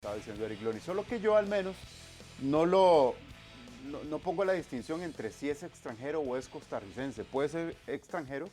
Estaba diciendo Eric Loni, solo que yo al menos no pongo la distinción entre si es extranjero o es costarricense. Puede ser extranjero,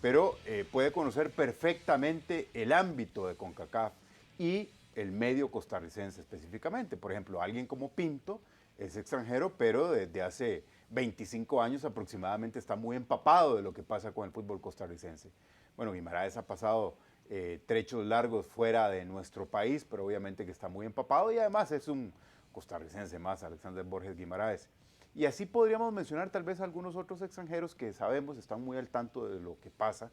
pero puede conocer perfectamente el ámbito de CONCACAF y el medio costarricense específicamente. Por ejemplo, alguien como Pinto es extranjero, pero desde hace 25 años aproximadamente está muy empapado de lo que pasa con el fútbol costarricense. Bueno, Guimaraes ha pasado trechos largos fuera de nuestro país, pero obviamente que está muy empapado y además es un costarricense más, Alexander Borges Guimaraes. Y así podríamos mencionar tal vez algunos otros extranjeros que sabemos están muy al tanto de lo que pasa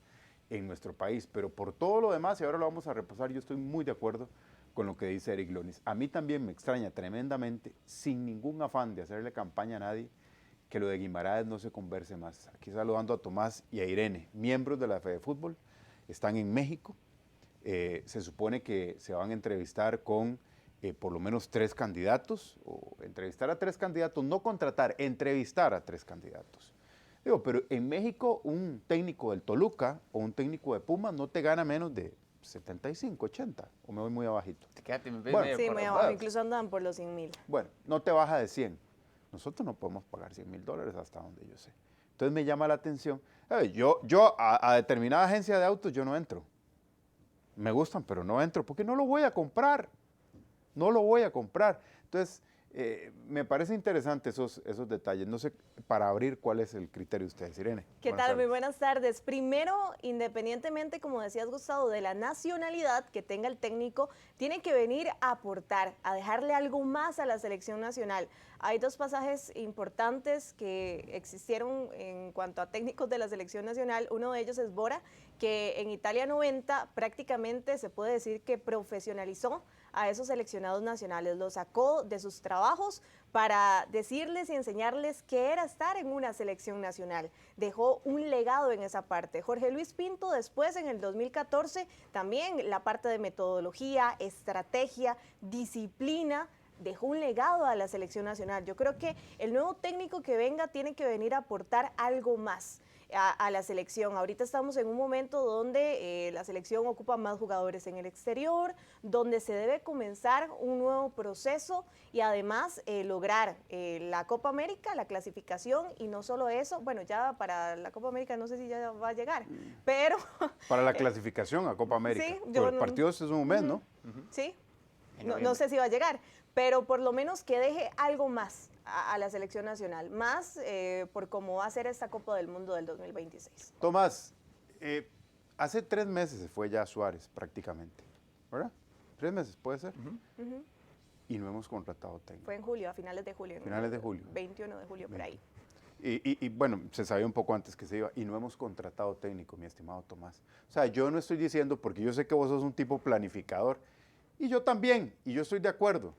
en nuestro país, pero por todo lo demás, y ahora lo vamos a repasar, yo estoy muy de acuerdo con lo que dice Eric Lonis. A mí también me extraña tremendamente, sin ningún afán de hacerle campaña a nadie, que lo de Guimaraes no se converse más. Aquí saludando a Tomás y a Irene, miembros de la Fede Fútbol, están en México. Se supone que se van a entrevistar con por lo menos 3 candidatos, o entrevistar a 3 candidatos, no contratar, entrevistar a 3 candidatos. Digo, pero en México un técnico del Toluca o un técnico de Pumas no te gana menos de 75, 80, o me voy muy abajito. Te quedaste Bueno, medio Sí, por muy la abajo, paz. incluso andan por los 100,000. Bueno, no te baja de 100. Nosotros no podemos pagar $100,000 hasta donde yo sé. Entonces me llama la atención. Yo a determinada agencia de autos yo no entro. Me gustan, pero no entro porque no lo voy a comprar. No lo voy a comprar. Entonces, me parece interesante esos detalles. No sé, para abrir, ¿cuál es el criterio de ustedes, Irene? ¿Qué Buenas tal? Muy tardes. buenas tardes. Primero, independientemente, como decías, Gustavo, de la nacionalidad que tenga el técnico, tiene que venir a aportar, a dejarle algo más a la selección nacional. Hay 2 pasajes importantes que existieron en cuanto a técnicos de la selección nacional. Uno de ellos es Bora, que en Italia 90 prácticamente se puede decir que profesionalizó a esos seleccionados nacionales, los sacó de sus trabajos para decirles y enseñarles qué era estar en una selección nacional. Dejó un legado en esa parte. Jorge Luis Pinto después, en el 2014, también la parte de metodología, estrategia, disciplina, dejó un legado a la selección nacional. Yo creo que el nuevo técnico que venga tiene que venir a aportar algo más a la selección. Ahorita estamos en un momento donde la selección ocupa más jugadores en el exterior, donde se debe comenzar un nuevo proceso y además lograr la Copa América, la clasificación, y no solo eso, bueno, ya para la Copa América no sé si ya va a llegar, pero... Para la clasificación a Copa América. Sí, Pues yo el partido es un mes, ¿no? Sí, En no noviembre. sé si va a llegar, pero por lo menos que deje algo más a la selección nacional, más por cómo va a ser esta Copa del Mundo del 2026. Tomás, hace 3 meses se fue ya Suárez prácticamente, ¿verdad? 3 meses, puede ser. Y no hemos contratado técnico. Fue en julio, a finales de julio. Finales de julio. 21 de julio, por ahí. Y bueno, se sabía un poco antes que se iba y no hemos contratado técnico, mi estimado Tomás. O sea, yo no estoy diciendo, porque yo sé que vos sos un tipo planificador, y yo también, y yo estoy de acuerdo,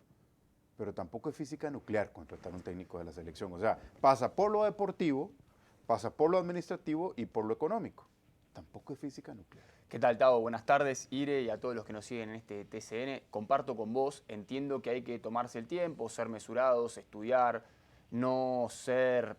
pero tampoco es física nuclear contratar un técnico de la selección. O sea, pasa por lo deportivo, pasa por lo administrativo y por lo económico. Tampoco es física nuclear. ¿Qué tal, Tavo? Buenas tardes, Ire, y a todos los que nos siguen en este TCN. Comparto con vos, entiendo que hay que tomarse el tiempo, ser mesurados, estudiar, no ser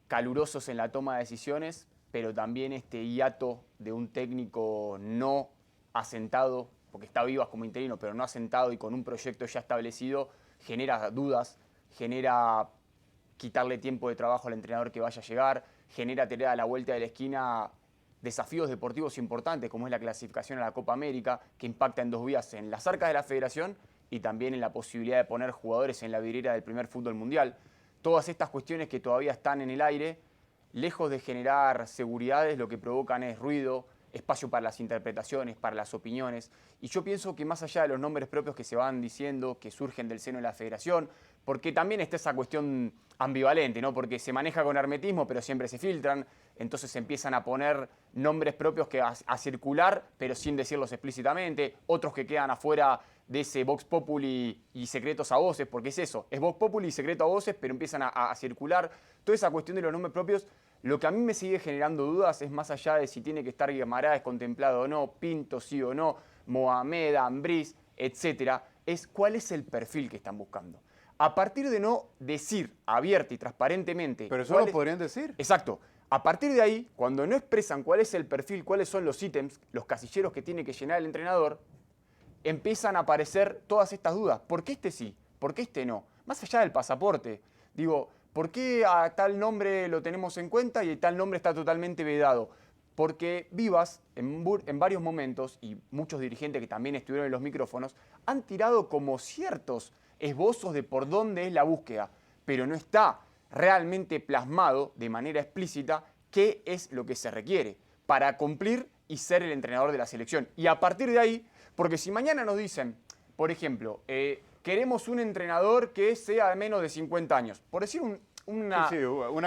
calurosos en la toma de decisiones, pero también este hiato de un técnico no asentado, porque está vivas como interino, pero no asentado y con un proyecto ya establecido, genera dudas, genera quitarle tiempo de trabajo al entrenador que vaya a llegar, genera tener a la vuelta de la esquina desafíos deportivos importantes, como es la clasificación a la Copa América, que impacta en 2 vías, en las arcas de la federación y también en la posibilidad de poner jugadores en la vidriera del primer fútbol mundial. Todas estas cuestiones que todavía están en el aire, lejos de generar seguridades, lo que provocan es ruido, espacio para las interpretaciones, para las opiniones. Y yo pienso que más allá de los nombres propios que se van diciendo, que surgen del seno de la federación, porque también está esa cuestión ambivalente, ¿no? Porque se maneja con hermetismo, pero siempre se filtran, entonces se empiezan a poner nombres propios que a circular, pero sin decirlos explícitamente, otros que quedan afuera de ese Vox Populi y secretos a voces, porque es eso, es Vox Populi y secreto a voces, pero empiezan a circular. Toda esa cuestión de los nombres propios, lo que a mí me sigue generando dudas es más allá de si tiene que estar Guimaraes contemplado o no, Pinto sí o no, Mohamed, Ambriz, etcétera, es cuál es el perfil que están buscando. A partir de no decir abierta y transparentemente... Pero eso lo podrían decir. Exacto. A partir de ahí, cuando no expresan cuál es el perfil, cuáles son los ítems, los casilleros que tiene que llenar el entrenador, empiezan a aparecer todas estas dudas. ¿Por qué este sí? ¿Por qué este no? Más allá del pasaporte. Digo, ¿por qué a tal nombre lo tenemos en cuenta y tal nombre está totalmente vedado? Porque Vivas, en varios momentos, y muchos dirigentes que también estuvieron en los micrófonos, han tirado como ciertos esbozos de por dónde es la búsqueda, pero no está realmente plasmado de manera explícita qué es lo que se requiere para cumplir y ser el entrenador de la selección. Y a partir de ahí, porque si mañana nos dicen, por ejemplo, queremos un entrenador que sea de menos de 50 años, por decir una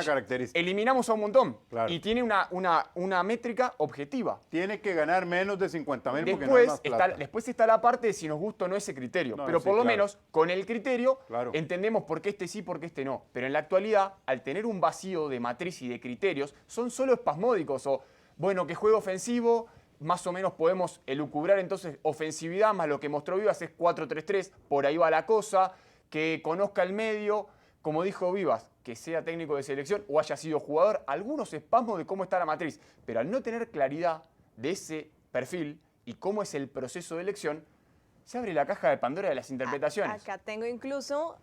característica. Eliminamos a un montón. Claro. Y tiene una métrica objetiva. Tiene que ganar menos de 50.000 porque no hay Después, más plata. después está la parte de si nos gusta o no ese criterio. No, pero sí, por lo claro. menos con el criterio Claro. entendemos por qué este sí, por qué este no. Pero en la actualidad, al tener un vacío de matriz y de criterios, son solo espasmódicos. O, bueno, que juego ofensivo, más o menos podemos elucubrar entonces ofensividad, más lo que mostró Vivas es 4-3-3, por ahí va la cosa, que conozca el medio, como dijo Vivas, que sea técnico de selección o haya sido jugador, algunos espasmos de cómo está la matriz, pero al no tener claridad de ese perfil y cómo es el proceso de elección, se abre la caja de Pandora de las interpretaciones. Acá tengo incluso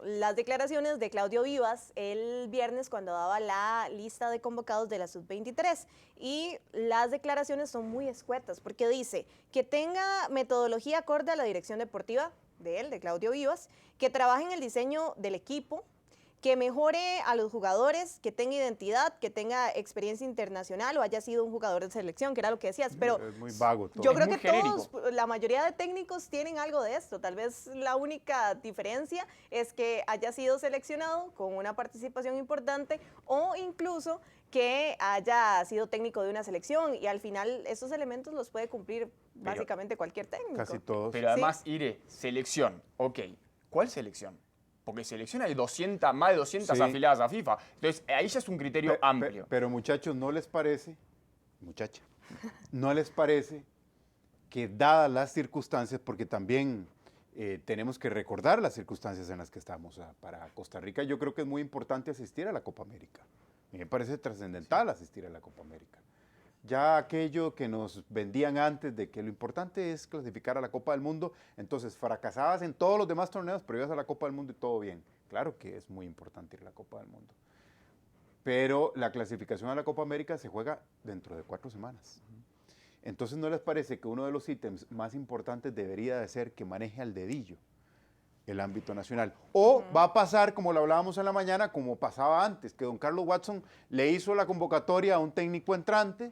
las declaraciones de Claudio Vivas el viernes cuando daba la lista de convocados de la Sub-23 y las declaraciones son muy escuetas porque dice que tenga metodología acorde a la dirección deportiva de él, de Claudio Vivas, que trabaje en el diseño del equipo, que mejore a los jugadores, que tenga identidad, que tenga experiencia internacional o haya sido un jugador de selección, que era lo que decías. Pero es muy vago todo. yo Es creo muy que genérico. todos, la mayoría de técnicos tienen algo de esto. Tal vez la única diferencia es que haya sido seleccionado con una participación importante o incluso que haya sido técnico de una selección y al final esos elementos los puede cumplir básicamente cualquier técnico. Casi todos. Pero además, Ire, selección. Ok, ¿cuál selección? Porque selección hay 200, más de 200 Sí. afiliadas a FIFA. Entonces, ahí ya es un criterio amplio. Pero muchachos, ¿no les parece, muchacha, no les parece que dadas las circunstancias, porque también tenemos que recordar las circunstancias en las que estamos para Costa Rica, yo creo que es muy importante asistir a la Copa América. A mí me parece trascendental asistir a la Copa América. Ya aquello que nos vendían antes de que lo importante es clasificar a la Copa del Mundo, entonces fracasabas en todos los demás torneos, pero ibas a la Copa del Mundo y todo bien. Claro que es muy importante ir a la Copa del Mundo. Pero la clasificación a la Copa América se juega dentro de 4 semanas. Entonces, ¿no les parece que uno de los ítems más importantes debería de ser que maneje al dedillo el ámbito nacional? O va a pasar, como lo hablábamos en la mañana, como pasaba antes, que don Carlos Watson le hizo la convocatoria a un técnico entrante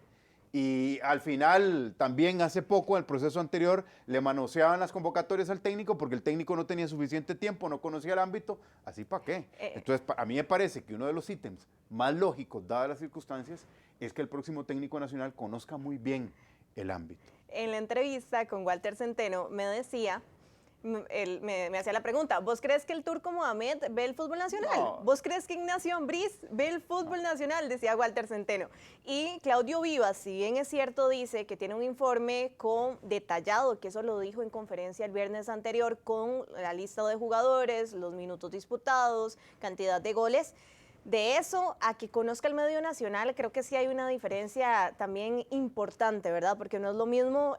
y al final, también hace poco, en el proceso anterior, le manoseaban las convocatorias al técnico porque el técnico no tenía suficiente tiempo, no conocía el ámbito, ¿así para qué? Entonces, a mí me parece que uno de los ítems más lógicos, dadas las circunstancias, es que el próximo técnico nacional conozca muy bien el ámbito. En la entrevista con Walter Centeno me decía, él me hacía la pregunta, ¿vos crees que el Turco Mohamed ve el fútbol nacional? No. ¿Vos crees que Ignacio Ambriz ve el fútbol nacional? Decía Walter Centeno. Y Claudio Vivas, si bien es cierto, dice que tiene un informe detallado, que eso lo dijo en conferencia el viernes anterior, con la lista de jugadores, los minutos disputados, cantidad de goles. De eso a que conozca el medio nacional, creo que sí hay una diferencia también importante, ¿verdad? Porque no es lo mismo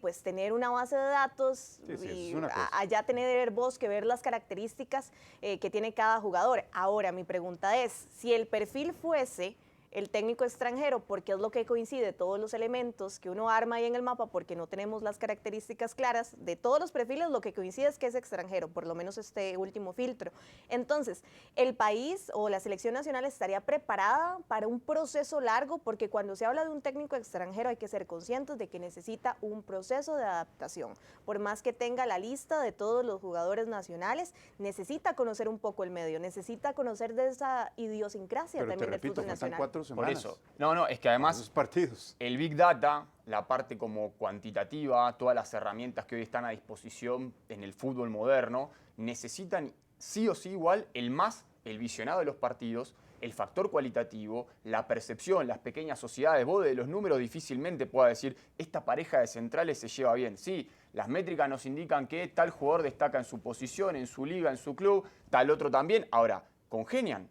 pues, tener una base de datos Sí, y es una cosa. allá tener vos que ver las características que tiene cada jugador. Ahora, mi pregunta es, si el perfil fuese el técnico extranjero, porque es lo que coincide, todos los elementos que uno arma ahí en el mapa, porque no tenemos las características claras de todos los perfiles, lo que coincide es que es extranjero, por lo menos este último filtro. Entonces, ¿el país o la selección nacional estaría preparada para un proceso largo? Porque cuando se habla de un técnico extranjero hay que ser conscientes de que necesita un proceso de adaptación. Por más que tenga la lista de todos los jugadores nacionales, necesita conocer un poco el medio, necesita conocer de esa idiosincrasia Pero te también del repito, fútbol faltan nacional. 4 Por semanas. eso. No, es que además Esos partidos. el Big Data, la parte como cuantitativa, todas las herramientas que hoy están a disposición en el fútbol moderno, necesitan sí o sí igual el visionado de los partidos, el factor cualitativo, la percepción, las pequeñas sociedades. Vos de los números difícilmente puedas decir, esta pareja de centrales se lleva bien. Sí, las métricas nos indican que tal jugador destaca en su posición, en su liga, en su club, tal otro también. Ahora, ¿congenian?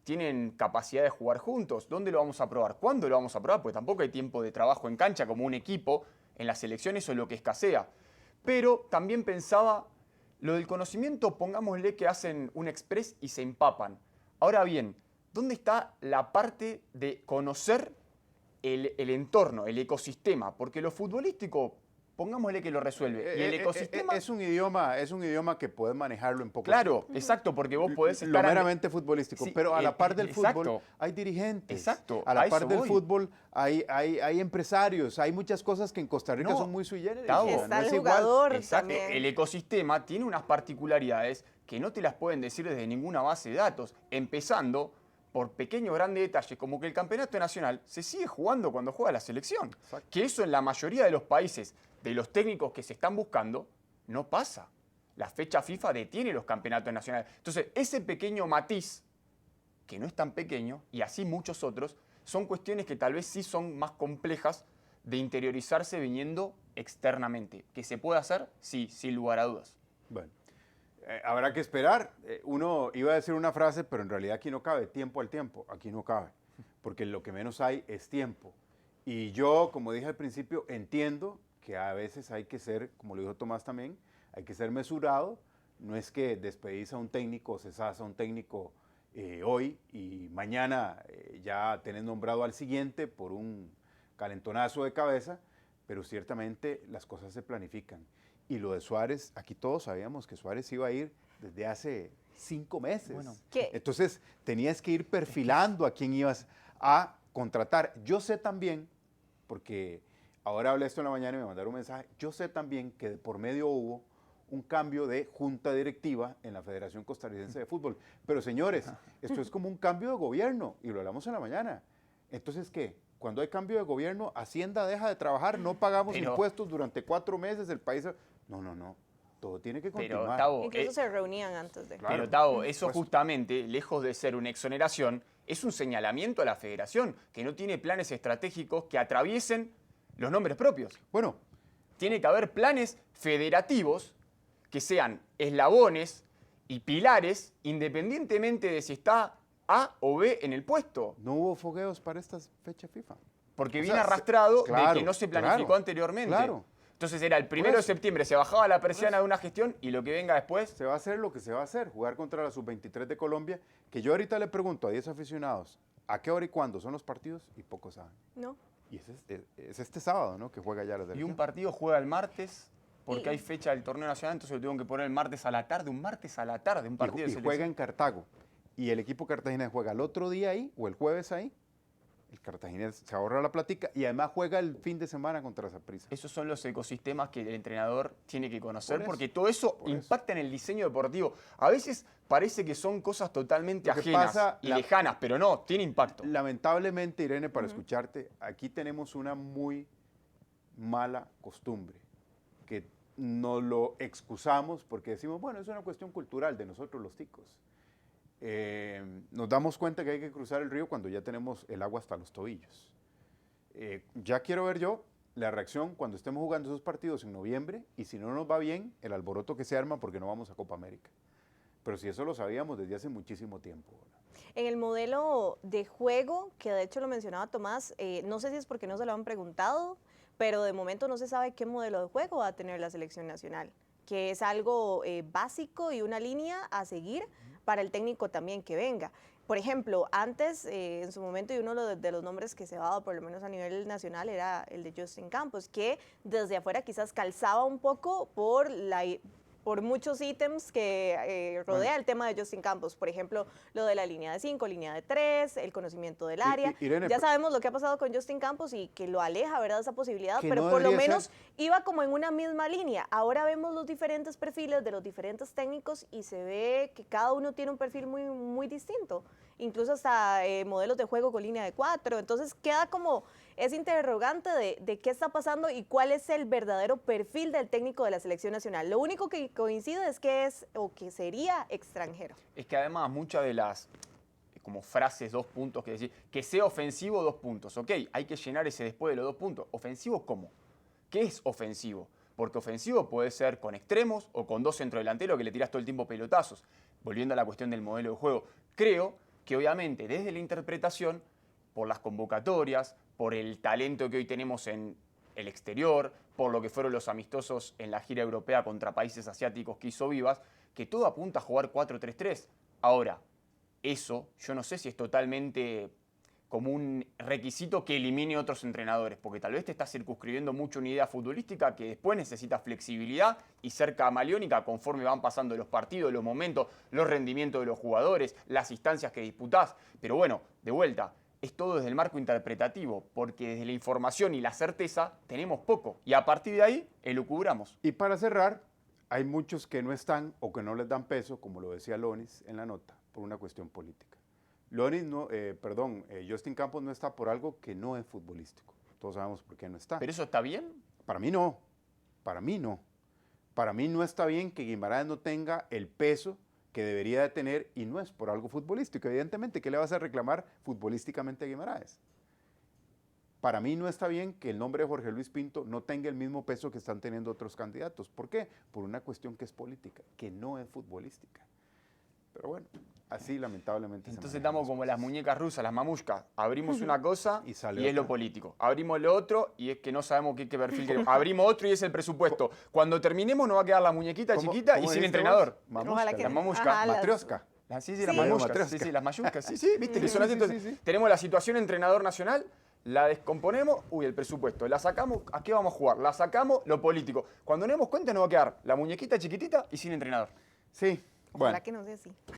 ¿Tienen capacidad de jugar juntos? ¿Dónde lo vamos a probar? ¿Cuándo lo vamos a probar? Porque tampoco hay tiempo de trabajo en cancha como un equipo En la selección eso es lo que escasea. Pero también pensaba, lo del conocimiento, pongámosle que hacen un express y se empapan. Ahora bien, ¿dónde está la parte de conocer el entorno, el ecosistema? Porque lo futbolístico, pongámosle que lo resuelve. Y el ecosistema... es un idioma que puedes manejarlo en poco Claro, tiempo. exacto, porque vos podés estar... Lo meramente futbolístico, Sí, pero a la par del exacto. fútbol hay dirigentes. Exacto, A la a par eso del voy. fútbol hay empresarios, hay muchas cosas que en Costa Rica No, son muy sui generis. Tavo, Está el es igual. jugador Exacto. también. El ecosistema tiene unas particularidades que no te las pueden decir desde ninguna base de datos, empezando por pequeños grandes detalles, como que el campeonato nacional se sigue jugando cuando juega la selección. Exacto. Que eso en la mayoría de los países, de los técnicos que se están buscando, no pasa. La fecha FIFA detiene los campeonatos nacionales. Entonces, ese pequeño matiz, que no es tan pequeño, y así muchos otros, son cuestiones que tal vez sí son más complejas de interiorizarse viniendo externamente. ¿Que se puede hacer? Sí, sin lugar a dudas. Bueno, habrá que esperar. Uno iba a decir una frase, pero en realidad aquí no cabe. Tiempo al tiempo. Aquí no cabe. Porque lo que menos hay es tiempo. Y yo, como dije al principio, entiendo que a veces hay que ser, como lo dijo Tomás también, hay que ser mesurado. No es que despedís a un técnico, cesás a un técnico hoy y mañana ya tenés nombrado al siguiente por un calentonazo de cabeza, pero ciertamente las cosas se planifican. Y lo de Suárez, aquí todos sabíamos que Suárez iba a ir desde hace 5 meses. Bueno, ¿qué? Entonces tenías que ir perfilando a quién ibas a contratar. Yo sé también, porque ahora hablé esto en la mañana y me mandaron un mensaje, yo sé también que de por medio hubo un cambio de junta directiva en la Federación Costarricense de Fútbol. Pero señores, esto es como un cambio de gobierno y lo hablamos en la mañana. Entonces, ¿qué? Cuando hay cambio de gobierno, Hacienda deja de trabajar, no pagamos impuestos durante 4 meses, el país... No. Todo tiene que continuar. Pero, Tavo, Incluso se reunían antes de... Claro. Pero, Tavo, eso Pues- justamente, lejos de ser una exoneración, es un señalamiento a la federación, que no tiene planes estratégicos que atraviesen los nombres propios. Bueno, Tiene que haber planes federativos que sean eslabones y pilares, independientemente de si está A o B en el puesto. no hubo fogueos para esta fecha FIFA. Porque O viene sea, arrastrado claro, de que no se planificó claro, anteriormente. claro. Entonces era el 1 de eso. septiembre, se bajaba la persiana de una gestión y lo que venga después... Se va a hacer lo que se va a hacer, jugar contra la Sub-23 de Colombia, que yo ahorita le pregunto a 10 aficionados, ¿a qué hora y cuándo son los partidos? Y pocos saben. No. Y es este sábado, ¿no? Que juega ya la Y selección. un partido juega el martes, porque Y- hay fecha del torneo nacional, entonces lo tuvieron que poner el martes a la tarde, un partido de Y juega selección. en Cartago. Y el equipo cartaginés juega el otro día ahí, o el jueves ahí. El cartaginés se ahorra la platica y además juega el fin de semana contra Saprissa. Esos son los ecosistemas que el entrenador tiene que conocer, Por eso, porque todo eso por eso. impacta en el diseño deportivo. A veces parece que son cosas totalmente Lo que ajenas pasa, y lejanas, pero no, tiene impacto. Lamentablemente, Irene, para escucharte, aquí tenemos una muy mala costumbre, que nos lo excusamos porque decimos, bueno, es una cuestión cultural de nosotros los ticos. Nos damos cuenta que hay que cruzar el río cuando ya tenemos el agua hasta los tobillos. Ya quiero ver yo la reacción cuando estemos jugando esos partidos en noviembre y si no nos va bien, el alboroto que se arma porque no vamos a Copa América. Pero si eso lo sabíamos desde hace muchísimo tiempo. En el modelo de juego, que de hecho lo mencionaba Tomás, no sé si es porque no se lo han preguntado, pero de momento no se sabe qué modelo de juego va a tener la selección nacional, que es algo básico y una línea a seguir para el técnico también que venga. Por ejemplo, antes, en su momento, y uno de los nombres que se ha dado, por lo menos a nivel nacional, era el de Justin Campos, que desde afuera quizás calzaba un poco por muchos ítems que rodea el tema de Justin Campos. Por ejemplo, lo de la línea de 5, línea de 3, el conocimiento del área. Irene, ya sabemos lo que ha pasado con Justin Campos y que lo aleja, ¿verdad?, esa posibilidad, que pero no por lo debería menos ser. iba como en una misma línea. Ahora vemos los diferentes perfiles de los diferentes técnicos y se ve que cada uno tiene un perfil muy, muy distinto. Incluso hasta modelos de juego con línea de 4. Entonces queda como ese interrogante de qué está pasando y cuál es el verdadero perfil del técnico de la selección nacional. Lo único que coincide es que es o que sería extranjero. Es que además muchas de las como frases, 2 puntos, que decir, que sea ofensivo, 2 puntos. Ok, hay que llenar ese después de los 2 puntos. ¿Ofensivo cómo? ¿Qué es ofensivo? Porque ofensivo puede ser con extremos o con 2 centrodelanteros que le tiras todo el tiempo pelotazos. Volviendo a la cuestión del modelo de juego, creo que obviamente desde la interpretación, por las convocatorias, por el talento que hoy tenemos en el exterior, por lo que fueron los amistosos en la gira europea contra países asiáticos que hizo Vivas, que todo apunta a jugar 4-3-3. Ahora, eso yo no sé si es totalmente como un requisito que elimine otros entrenadores, porque tal vez te estás circunscribiendo mucho una idea futbolística que después necesita flexibilidad y ser camaleónica conforme van pasando los partidos, los momentos, los rendimientos de los jugadores, las instancias que disputás. Pero bueno, de vuelta, es todo desde el marco interpretativo, porque desde la información y la certeza tenemos poco, y a partir de ahí elucubramos. Y para cerrar, hay muchos que no están o que no les dan peso, como lo decía Lonis en la nota, por una cuestión política. Justin Campos no está por algo que no es futbolístico. Todos sabemos por qué no está. ¿Pero eso está bien? Para mí no. Para mí no. Para mí no está bien que Guimaraes no tenga el peso que debería de tener, y no es por algo futbolístico. Evidentemente, ¿qué le vas a reclamar futbolísticamente a Guimaraes? Para mí no está bien que el nombre de Jorge Luis Pinto no tenga el mismo peso que están teniendo otros candidatos. ¿Por qué? Por una cuestión que es política, que no es futbolística. Pero bueno, así lamentablemente. Entonces estamos como las muñecas rusas, las mamushkas. Abrimos una cosa y es lo político. Abrimos lo otro y es que no sabemos qué perfil queremos. Abrimos otro y es el presupuesto. Cuando terminemos nos va a quedar la muñequita chiquita y sin entrenador. Mamushka. La mamushka. Matrioska. Sí, las mamushkas. Sí, las mayuscas. Sí, viste que son así. Entonces, tenemos la situación entrenador nacional, la descomponemos, el presupuesto. La sacamos, ¿a qué vamos a jugar? La sacamos, lo político. Cuando nos demos cuenta nos va a quedar la muñequita chiquitita y sin entrenador. Sí. Ojalá que no sea así.